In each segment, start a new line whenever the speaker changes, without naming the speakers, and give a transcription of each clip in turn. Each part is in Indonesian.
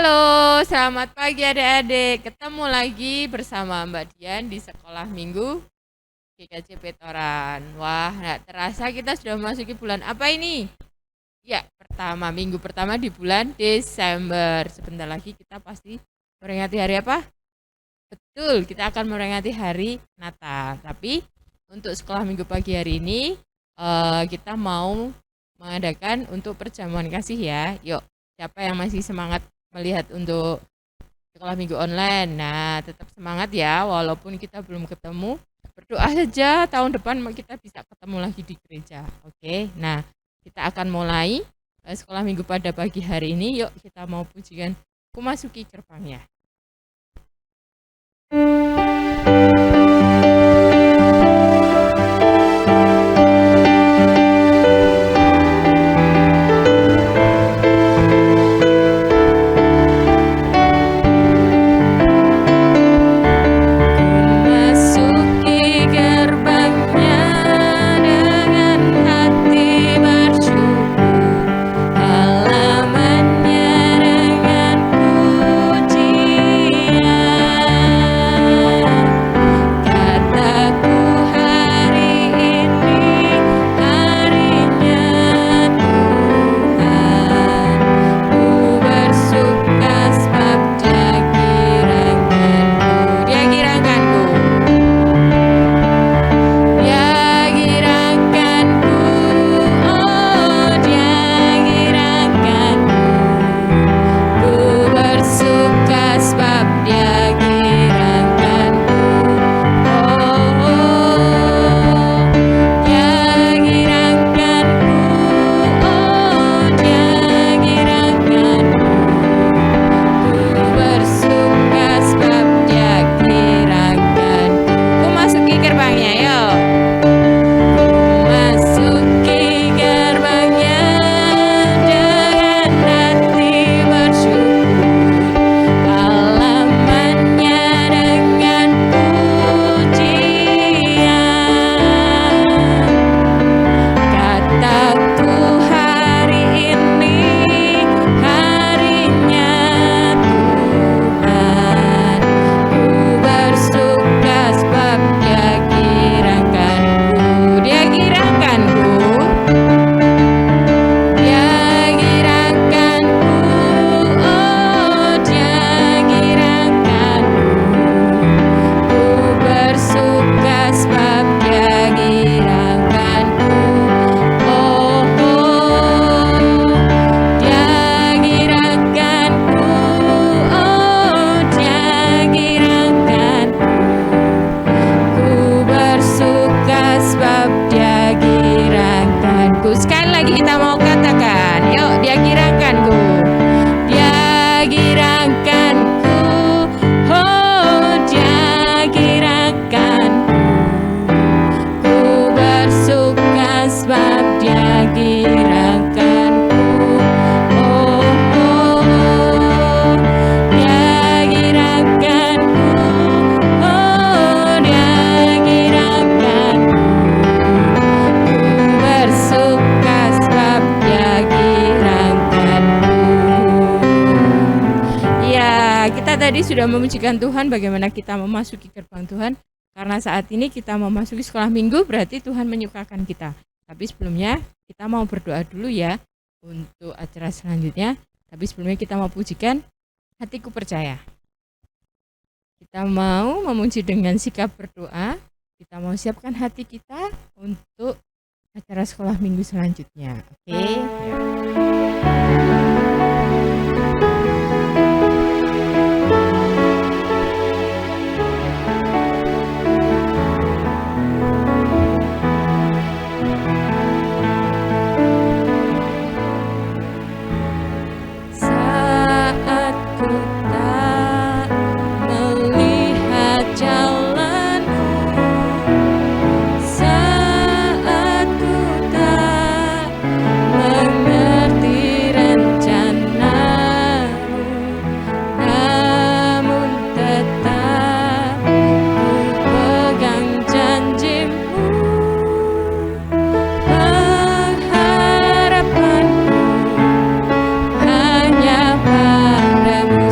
Halo, selamat pagi adik-adik. Ketemu lagi bersama Mbak Dian di Sekolah Minggu GKJP Toran. Wah, nggak terasa kita sudah memasuki bulan apa ini? Ya, minggu pertama di bulan Desember. Sebentar lagi kita pasti memperingati hari apa? Betul, kita akan memperingati hari Natal. Tapi untuk sekolah minggu pagi hari ini, kita mau mengadakan untuk perjamuan kasih ya. Yuk, siapa yang masih semangat melihat untuk sekolah minggu online? Nah, tetap semangat ya, walaupun kita belum ketemu. Berdoa saja tahun depan kita bisa ketemu lagi di gereja. Oke, nah kita akan mulai sekolah minggu pada pagi hari ini. Yuk kita mau pujikan Ku Masuki Gerbangnya. Tadi sudah memujikan Tuhan bagaimana kita memasuki gerbang Tuhan, karena saat ini kita memasuki sekolah minggu berarti Tuhan menyukakan kita. Tapi sebelumnya kita mau berdoa dulu ya untuk acara selanjutnya. Tapi sebelumnya kita mau pujikan Hatiku Percaya. Kita mau memuji dengan sikap berdoa. Kita mau siapkan hati kita untuk acara sekolah minggu selanjutnya. Oke? Ya. Hanya padamu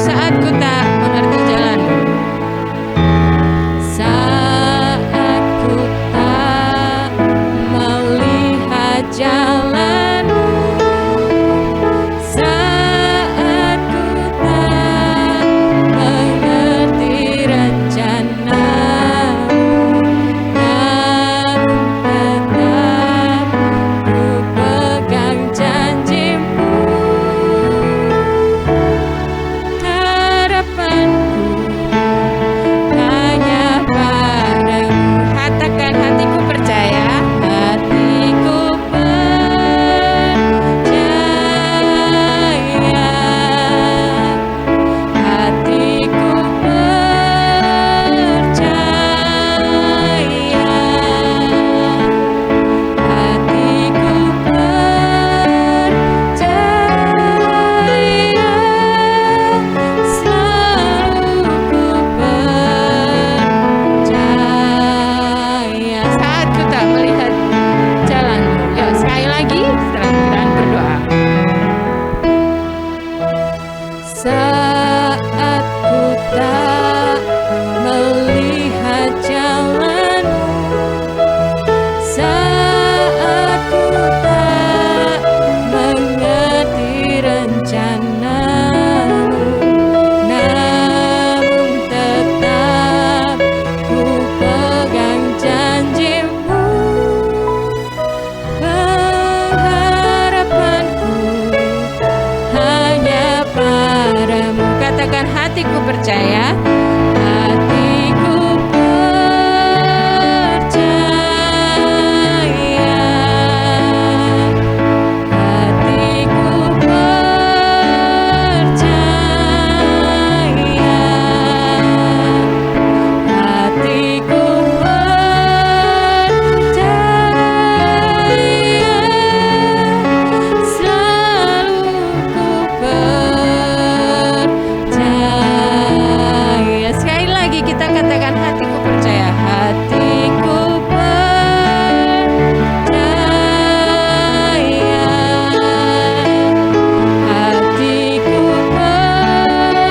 Saat ku tak melihat jalanmu, saat ku tak mengerti rencanamu, namun tetap ku pegang janjimu. Pengharapanku hanya padamu. Katakan, hatiku percaya, hatiku percaya, hatiku percaya, hatiku percaya, selalu ku percaya. Sekali lagi kita katakan, hatiku percaya, hatiku percaya, hatiku percaya,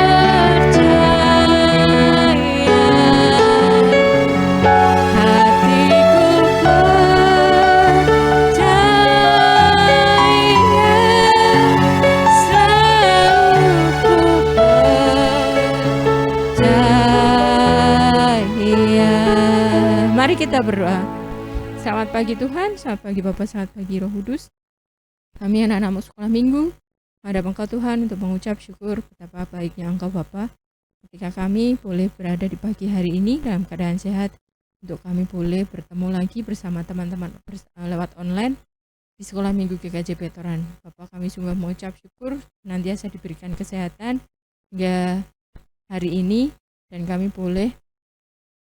hatiku percaya, selalu ku percaya. Mari kita berdoa. Selamat pagi Tuhan, selamat pagi Bapak, selamat pagi Roh Kudus. Kami anak-anakmu sekolah minggu, menghadap Engkau Tuhan untuk mengucap syukur betapa baiknya Engkau Bapa. Ketika kami boleh berada di pagi hari ini dalam keadaan sehat, untuk kami boleh bertemu lagi bersama teman-teman lewat online di sekolah minggu GKJ Petoran. Bapak, kami sungguh mengucap syukur senantiasa diberikan kesehatan hingga hari ini, dan kami boleh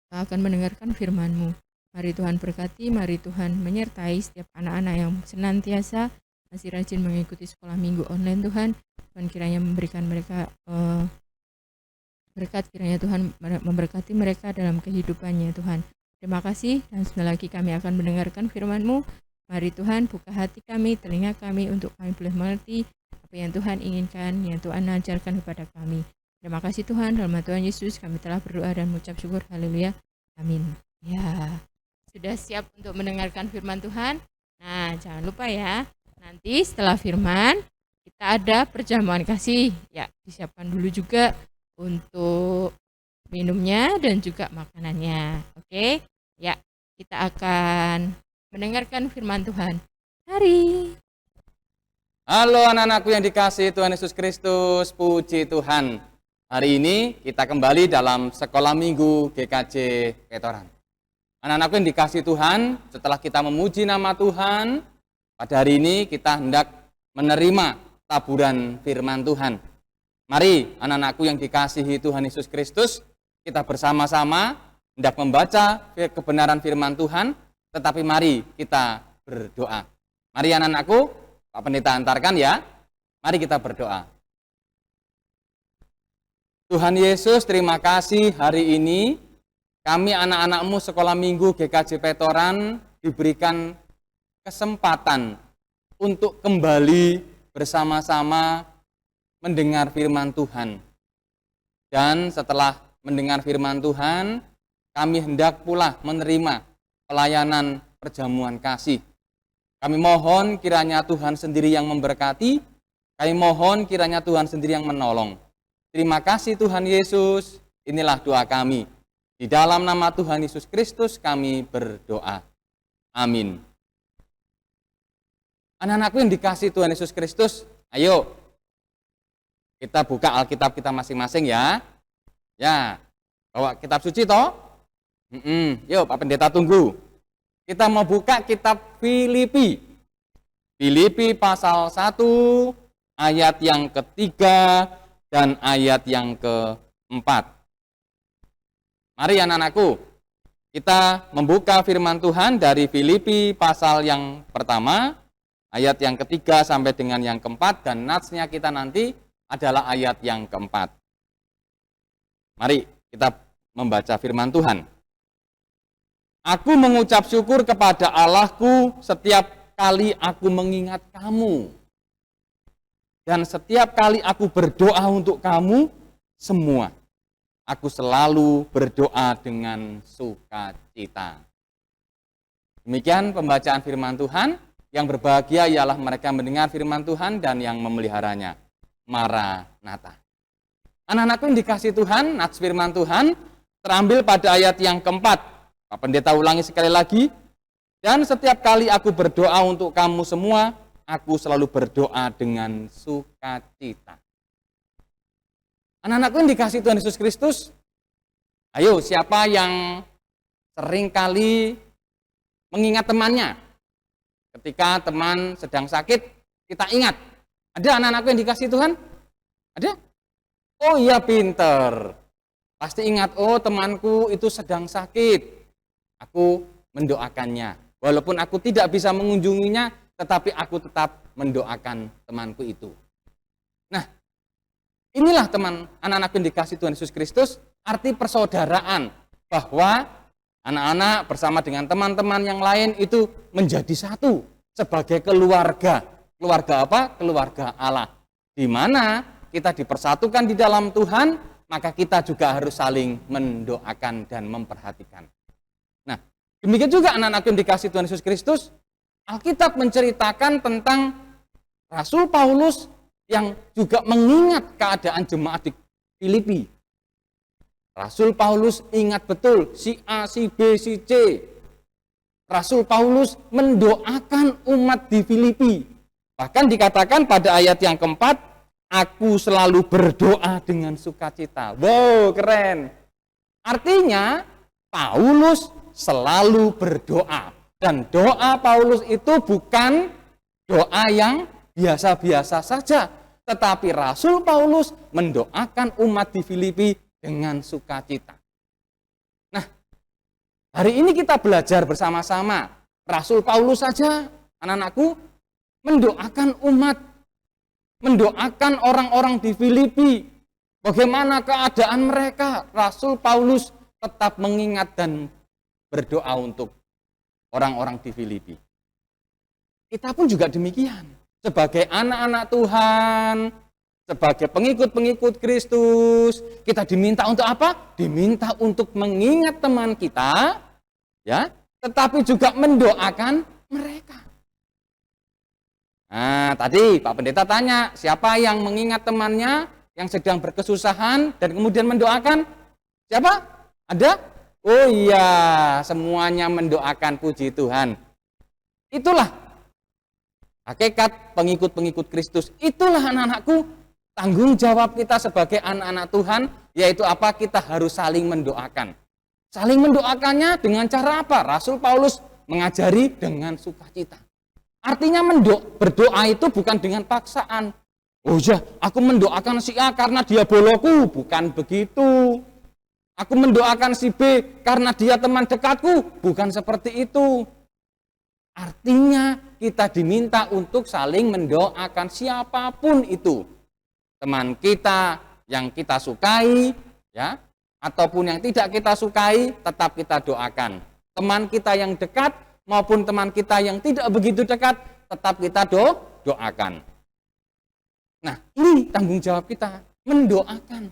akan mendengarkan firman-Mu. Mari Tuhan berkati, mari Tuhan menyertai setiap anak-anak yang senantiasa masih rajin mengikuti sekolah minggu online Tuhan. Tuhan kiranya memberikan mereka berkat, kiranya Tuhan memberkati mereka dalam kehidupannya Tuhan. Terima kasih, dan sebentar lagi kami akan mendengarkan firman-Mu. Mari Tuhan buka hati kami, telinga kami, untuk kami boleh mengerti apa yang Tuhan inginkan, yang Tuhan ajarkan kepada kami. Terima kasih Tuhan, dalam nama Tuhan Yesus kami telah berdoa dan mengucap syukur. Haleluya, amin. Ya, sudah siap untuk mendengarkan firman Tuhan? Nah, jangan lupa ya, nanti setelah firman kita ada perjamuan kasih. Ya, disiapkan dulu juga untuk minumnya dan juga makanannya. Oke? Ya, kita akan mendengarkan firman Tuhan. Mari.
Halo anak-anakku yang dikasihi Tuhan Yesus Kristus, puji Tuhan. Hari ini kita kembali dalam sekolah minggu GKJ Petoran. Anak-anakku yang dikasihi Tuhan, setelah kita memuji nama Tuhan, pada hari ini kita hendak menerima taburan firman Tuhan. Mari anak-anakku yang dikasihi Tuhan Yesus Kristus, kita bersama-sama hendak membaca kebenaran firman Tuhan, tetapi mari kita berdoa. Mari anak-anakku, Pak Pendeta antarkan ya. Mari kita berdoa. Tuhan Yesus, terima kasih hari ini kami anak-anakmu sekolah minggu GKJ Petoran diberikan kesempatan untuk kembali bersama-sama mendengar firman Tuhan. Dan setelah mendengar firman Tuhan, kami hendak pula menerima pelayanan perjamuan kasih. Kami mohon kiranya Tuhan sendiri yang memberkati, kami mohon kiranya Tuhan sendiri yang menolong. Terima kasih Tuhan Yesus, inilah doa kami. Di dalam nama Tuhan Yesus Kristus kami berdoa. Amin. Anak-anakku yang dikasihi Tuhan Yesus Kristus, ayo kita buka Alkitab kita masing-masing ya. Ya, bawa kitab suci toh? Yuk Pak Pendeta tunggu. Kita mau buka kitab Filipi. Filipi pasal 1, ayat yang ketiga dan ayat yang keempat. Mari anak-anakku, kita membuka firman Tuhan dari Filipi pasal yang pertama, ayat yang ketiga sampai dengan yang keempat, dan natsnya kita nanti adalah ayat yang keempat. Mari kita membaca firman Tuhan. Aku mengucap syukur kepada Allahku setiap kali aku mengingat kamu. Dan setiap kali aku berdoa untuk kamu semua, aku selalu berdoa dengan sukacita. Demikian pembacaan firman Tuhan. Yang berbahagia ialah mereka mendengar firman Tuhan dan yang memeliharanya. Maranatha. Anak-anakku yang dikasihi Tuhan, nats firman Tuhan terambil pada ayat yang keempat. Pak Pendeta ulangi sekali lagi. Dan setiap kali aku berdoa untuk kamu semua, aku selalu berdoa dengan sukacita. Anak-anakku yang dikasihi Tuhan Yesus Kristus, ayo siapa yang sering kali mengingat temannya? Ketika teman sedang sakit, kita ingat. Ada anak-anakku yang dikasihi Tuhan? Ada? Oh iya, pinter. Pasti ingat, oh temanku itu sedang sakit. Aku mendoakannya. Walaupun aku tidak bisa mengunjunginya, tetapi aku tetap mendoakan temanku itu. Nah, inilah teman anak-anak yang dikasihi Tuhan Yesus Kristus, arti persaudaraan. Bahwa anak-anak bersama dengan teman-teman yang lain itu menjadi satu sebagai keluarga. Keluarga apa? Keluarga Allah. Di mana kita dipersatukan di dalam Tuhan, maka kita juga harus saling mendoakan dan memperhatikan. Nah, demikian juga anak-anak yang dikasihi Tuhan Yesus Kristus, Alkitab menceritakan tentang Rasul Paulus yang juga mengingat keadaan jemaat di Filipi. Rasul Paulus ingat betul si A, si B, si C. Rasul Paulus mendoakan umat di Filipi. Bahkan dikatakan pada ayat yang keempat, aku selalu berdoa dengan sukacita. Wow, keren. Artinya, Paulus selalu berdoa. Dan doa Paulus itu bukan doa yang biasa-biasa saja. Tetapi Rasul Paulus mendoakan umat di Filipi dengan sukacita. Nah, hari ini kita belajar bersama-sama. Rasul Paulus saja, anak-anakku, mendoakan umat, mendoakan orang-orang di Filipi. Bagaimana keadaan mereka? Rasul Paulus tetap mengingat dan berdoa untuk orang-orang di Filipi. Kita pun juga demikian. Sebagai anak-anak Tuhan, sebagai pengikut-pengikut Kristus, kita diminta untuk apa? Diminta untuk mengingat teman kita, ya, tetapi juga mendoakan mereka. Nah, tadi Pak Pendeta tanya, siapa yang mengingat temannya yang sedang berkesusahan dan kemudian mendoakan? Siapa? Ada? Oh iya, semuanya mendoakan, puji Tuhan. Itulah hakikat pengikut-pengikut Kristus. Itulah anak-anakku, tanggung jawab kita sebagai anak-anak Tuhan, yaitu apa? Kita harus saling mendoakan. Saling mendoakannya dengan cara apa? Rasul Paulus mengajari dengan sukacita. Artinya berdoa itu bukan dengan paksaan. Oh ya, aku mendoakan si A karena dia boloku. Bukan begitu. Aku mendoakan si B karena dia teman dekatku. Bukan seperti itu. Artinya kita diminta untuk saling mendoakan siapapun itu. Teman kita yang kita sukai, ya, ataupun yang tidak kita sukai, tetap kita doakan. Teman kita yang dekat maupun teman kita yang tidak begitu dekat, tetap kita doakan. Nah, ini tanggung jawab kita, mendoakan.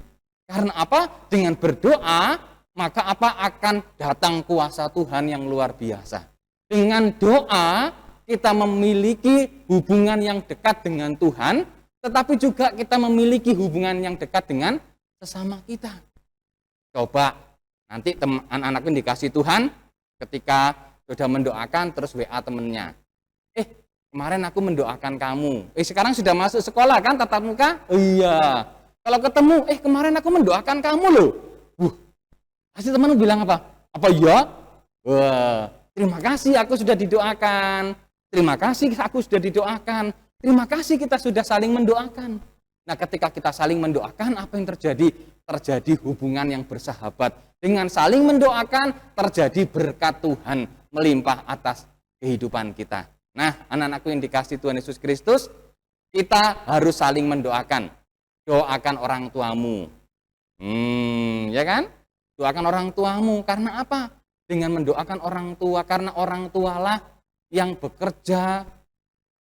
Karena apa? Dengan berdoa, maka apa? Akan datang kuasa Tuhan yang luar biasa. Dengan doa, kita memiliki hubungan yang dekat dengan Tuhan, tetapi juga kita memiliki hubungan yang dekat dengan sesama kita. Coba nanti anak-anak yang dikasih Tuhan, ketika sudah mendoakan terus WA temennya. Kemarin aku mendoakan kamu. Sekarang sudah masuk sekolah kan tatap muka? Oh iya. Kalau ketemu, kemarin aku mendoakan kamu loh. Pasti temanmu bilang apa? Apa iya? Wah, terima kasih aku sudah didoakan. Terima kasih aku sudah didoakan. Terima kasih kita sudah saling mendoakan. Nah, ketika kita saling mendoakan, apa yang terjadi? Terjadi hubungan yang bersahabat. Dengan saling mendoakan, terjadi berkat Tuhan melimpah atas kehidupan kita. Nah, anak-anakku yang dikasihi Tuhan Yesus Kristus, kita harus saling mendoakan. Doakan orang tuamu. Ya kan? Doakan orang tuamu. Karena apa? Dengan mendoakan orang tua, karena orang tualah yang bekerja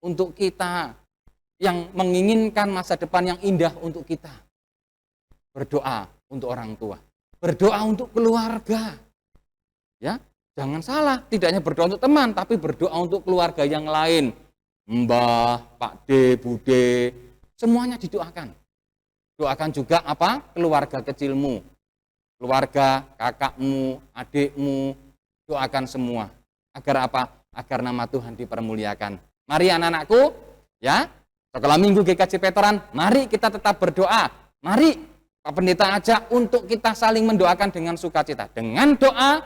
untuk kita. yang menginginkan masa depan yang indah untuk kita. Berdoa untuk orang tua, berdoa untuk keluarga. Ya, jangan salah, tidak hanya berdoa untuk teman, tapi berdoa untuk keluarga yang lain. Mbah, Pak D, Bude, semuanya didoakan. Doakan juga apa? Keluarga kecilmu, keluarga kakakmu, adikmu, doakan semua. Agar apa? Agar nama Tuhan dipermuliakan. Mari anak-anakku, ya, sekolah minggu GKJ Petoran, mari kita tetap berdoa. Mari Pak Pendeta ajak untuk kita saling mendoakan dengan sukacita. Dengan doa,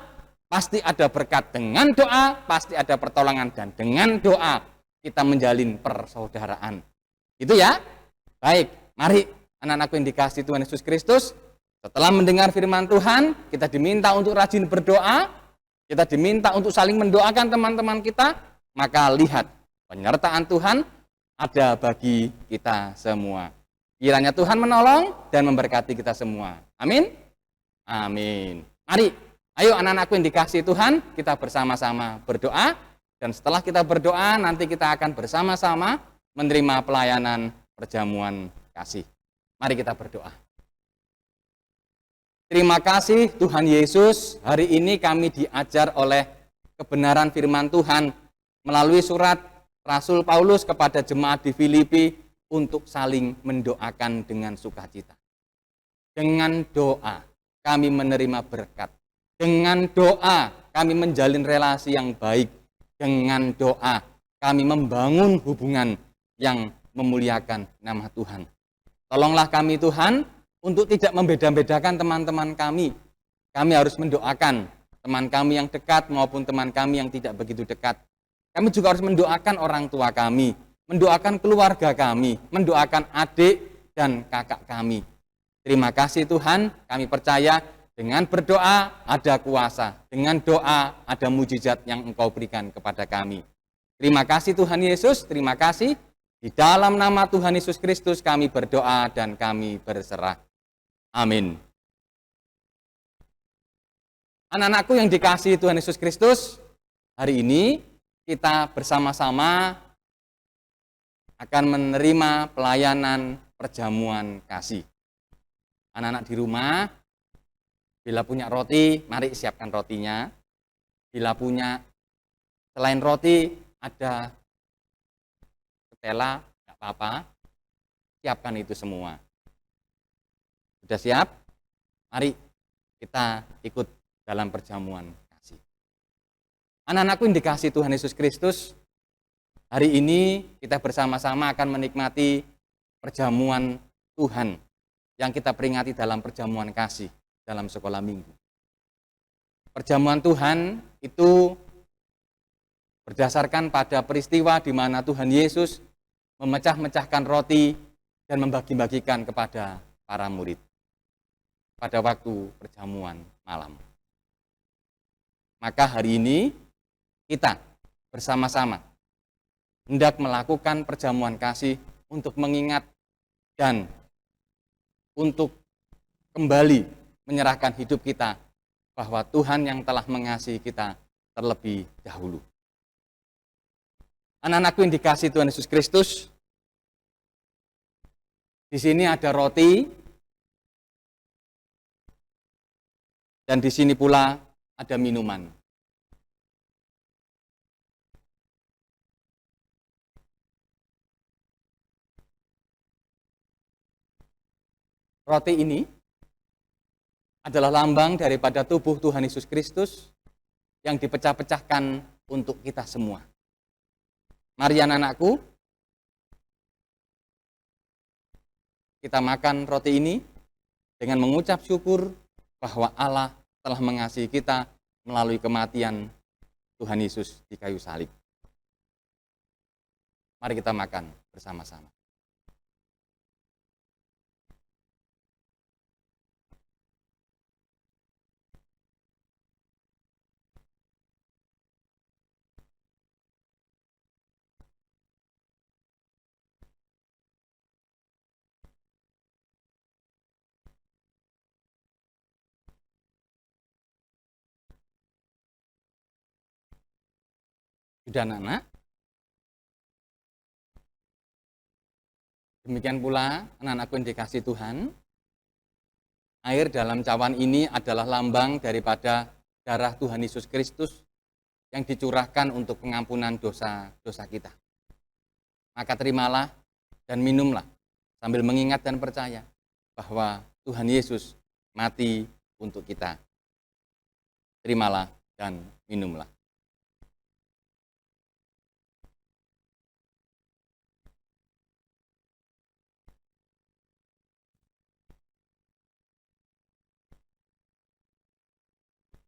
pasti ada berkat. Dengan doa, pasti ada pertolongan. Dan dengan doa, kita menjalin persaudaraan. Itu ya? Baik, mari anak-anakku yang dikasihi Tuhan Yesus Kristus, setelah mendengar firman Tuhan, kita diminta untuk rajin berdoa, kita diminta untuk saling mendoakan teman-teman kita, maka lihat, penyertaan Tuhan ada bagi kita semua. Kiranya Tuhan menolong dan memberkati kita semua. Amin? Amin. Mari, ayo anak-anakku yang dikasihi Tuhan, kita bersama-sama berdoa, dan setelah kita berdoa, nanti kita akan bersama-sama menerima pelayanan perjamuan kasih. Mari kita berdoa. Terima kasih Tuhan Yesus, hari ini kami diajar oleh kebenaran firman Tuhan melalui surat Rasul Paulus kepada jemaat di Filipi untuk saling mendoakan dengan sukacita. Dengan doa kami menerima berkat. Dengan doa kami menjalin relasi yang baik. Dengan doa kami membangun hubungan yang memuliakan nama Tuhan. Tolonglah kami Tuhan untuk tidak membeda-bedakan teman-teman kami. Kami harus mendoakan teman kami yang dekat maupun teman kami yang tidak begitu dekat. Kami juga harus mendoakan orang tua kami, mendoakan keluarga kami, mendoakan adik dan kakak kami. Terima kasih Tuhan, kami percaya dengan berdoa ada kuasa, dengan doa ada mujizat yang Engkau berikan kepada kami. Terima kasih Tuhan Yesus, terima kasih. Di dalam nama Tuhan Yesus Kristus kami berdoa dan kami berserah. Amin. Anak-anakku yang dikasihi Tuhan Yesus Kristus, hari ini kita bersama-sama akan menerima pelayanan perjamuan kasih. Anak-anak di rumah, bila punya roti, mari siapkan rotinya. Bila punya selain roti, ada ketela, tidak apa-apa, siapkan itu semua. Sudah siap? Mari kita ikut dalam perjamuan kasih. Anak-anakku yang dikasihi Tuhan Yesus Kristus, hari ini kita bersama-sama akan menikmati perjamuan Tuhan yang kita peringati dalam perjamuan kasih dalam sekolah minggu. Perjamuan Tuhan itu berdasarkan pada peristiwa di mana Tuhan Yesus memecah-mecahkan roti dan membagi-bagikan kepada para murid pada waktu perjamuan malam. Maka hari ini kita bersama-sama hendak melakukan perjamuan kasih untuk mengingat dan untuk kembali menyerahkan hidup kita bahwa Tuhan yang telah mengasihi kita terlebih dahulu. Anak-anakku yang dikasihi Tuhan Yesus Kristus, di sini ada roti, dan di sini pula ada minuman. Roti ini adalah lambang daripada tubuh Tuhan Yesus Kristus yang dipecah-pecahkan untuk kita semua. Mari anak-anakku, kita makan roti ini dengan mengucap syukur bahwa Allah telah mengasihi kita melalui kematian Tuhan Yesus di kayu salib. Mari kita makan bersama-sama. Sudah anak-anak? Demikian pula anak-anakku yang dikasihi Tuhan, air dalam cawan ini adalah lambang daripada darah Tuhan Yesus Kristus yang dicurahkan untuk pengampunan dosa-dosa kita. Maka terimalah dan minumlah sambil mengingat dan percaya bahwa Tuhan Yesus mati untuk kita. Terimalah dan minumlah.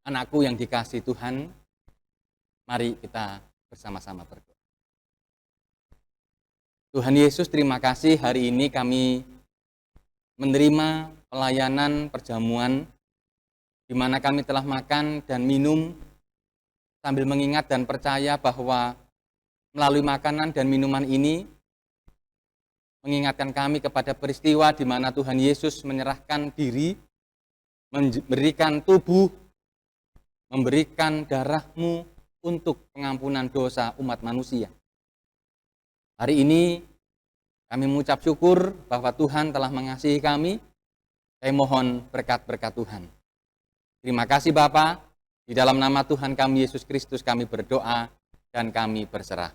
Anakku yang dikasihi Tuhan, mari kita bersama-sama berdoa. Tuhan Yesus, terima kasih hari ini kami menerima pelayanan perjamuan di mana kami telah makan dan minum sambil mengingat dan percaya bahwa melalui makanan dan minuman ini mengingatkan kami kepada peristiwa di mana Tuhan Yesus menyerahkan diri, memberikan tubuh, memberikan darah-Mu untuk pengampunan dosa umat manusia. Hari ini kami mengucap syukur bahwa Tuhan telah mengasihi kami. Saya mohon berkat-berkat Tuhan. Terima kasih Bapa. Di dalam nama Tuhan kami Yesus Kristus kami berdoa dan kami berserah.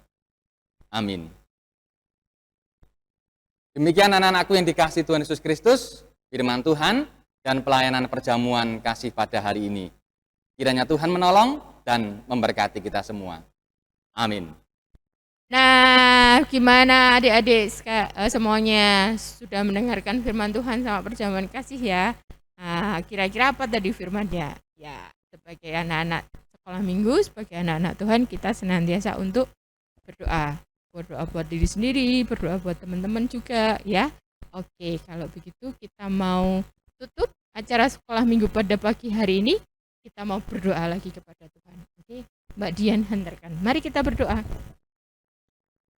Amin. Demikian anak-anakku yang dikasihi Tuhan Yesus Kristus, firman Tuhan dan pelayanan perjamuan kasih pada hari ini. Kiranya Tuhan menolong dan memberkati kita semua. Amin.
Nah, gimana adik-adik semuanya sudah mendengarkan firman Tuhan sama perjamuan kasih ya? Nah, kira-kira apa tadi firman-Nya? Ya, sebagai anak-anak sekolah minggu, sebagai anak-anak Tuhan, kita senantiasa untuk berdoa. Berdoa buat diri sendiri, berdoa buat teman-teman juga ya. Oke, kalau begitu kita mau tutup acara sekolah minggu pada pagi hari ini. Kita mau berdoa lagi kepada Tuhan. Oke, Mbak Dian hantarkan. Mari kita berdoa.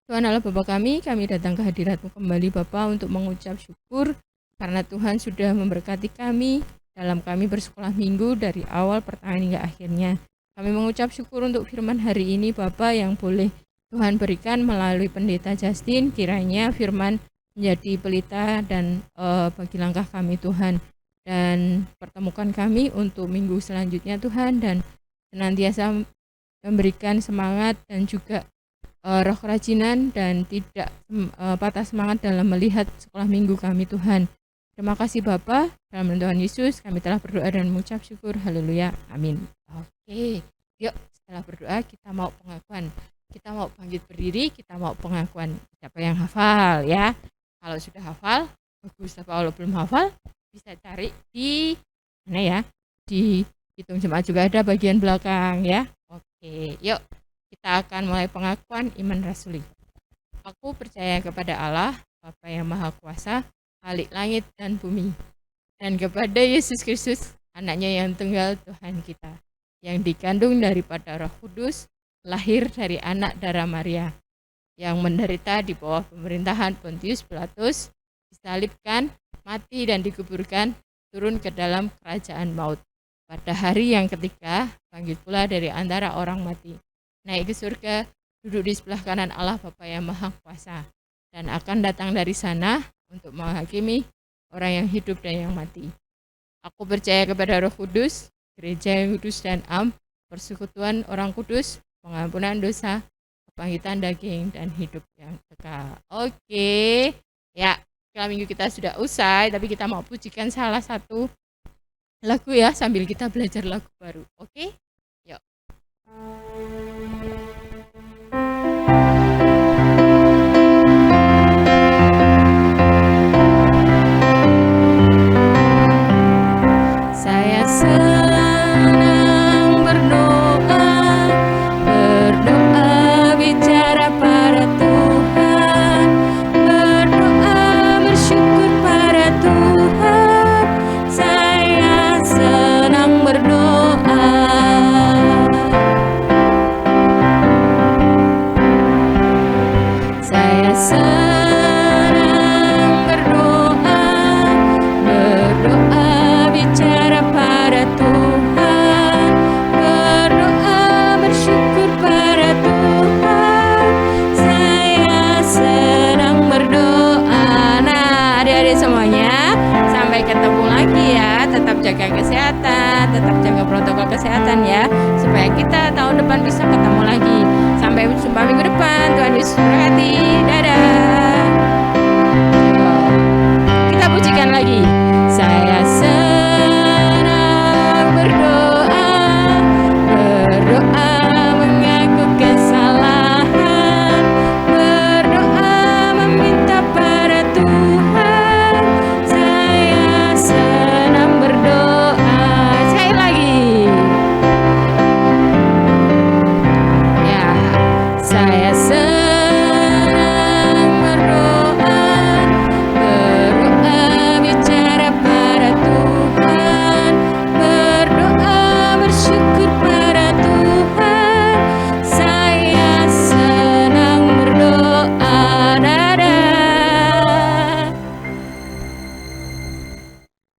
Tuhan Allah Bapa kami datang ke hadirat-Mu kembali Bapa untuk mengucap syukur karena Tuhan sudah memberkati kami dalam kami bersekolah minggu dari awal pertengahan hingga akhirnya. Kami mengucap syukur untuk firman hari ini Bapa yang boleh Tuhan berikan melalui Pendeta Justin. Kiranya firman menjadi pelita dan bagi langkah kami Tuhan. Dan pertemukan kami untuk minggu selanjutnya Tuhan, dan senantiasa memberikan semangat dan juga roh kerajinan dan tidak patah semangat dalam melihat sekolah minggu kami Tuhan. Terima kasih Bapa, dalam nama Tuhan Yesus kami telah berdoa dan mengucap syukur. Haleluya, amin. Oke, yuk setelah berdoa kita mau pengakuan. Kita mau bangkit berdiri, kita mau pengakuan. Siapa yang hafal ya? Kalau sudah hafal, bagus. Kalau belum hafal, bisa cari di mana ya? Di hitung jemaat juga ada bagian belakang ya. Oke, yuk kita akan mulai pengakuan iman rasuli. Aku percaya kepada Allah, Bapa yang Maha Kuasa, Khalik langit dan bumi, dan kepada Yesus Kristus, anaknya yang tunggal Tuhan kita, yang dikandung daripada Roh Kudus, lahir dari anak darah Maria, yang menderita di bawah pemerintahan Pontius Pilatus, disalibkan, mati dan dikuburkan, turun ke dalam kerajaan maut. Pada hari yang ketiga, bangkit pula dari antara orang mati, naik ke surga, duduk di sebelah kanan Allah Bapa yang Maha Kuasa, dan akan datang dari sana untuk menghakimi orang yang hidup dan yang mati. Aku percaya kepada Roh Kudus, gereja yang kudus dan am, persekutuan orang kudus, pengampunan dosa, kebangkitan daging, dan hidup yang kekal. Oke, ya. Sekolah minggu kita sudah usai, tapi kita mau pujikan salah satu lagu ya, sambil kita belajar lagu baru. Oke? Yuk. Saya senang berdoa bicara pada Tuhan, berdoa bersyukur pada Tuhan. Saya senang berdoa. ya, tetap jaga kesehatan, tetap jaga protokol kesehatan ya, supaya kita tahun depan bisa ketemu lagi. Sampai jumpa minggu depan. Tuhan Yesus memberkati. Dadah.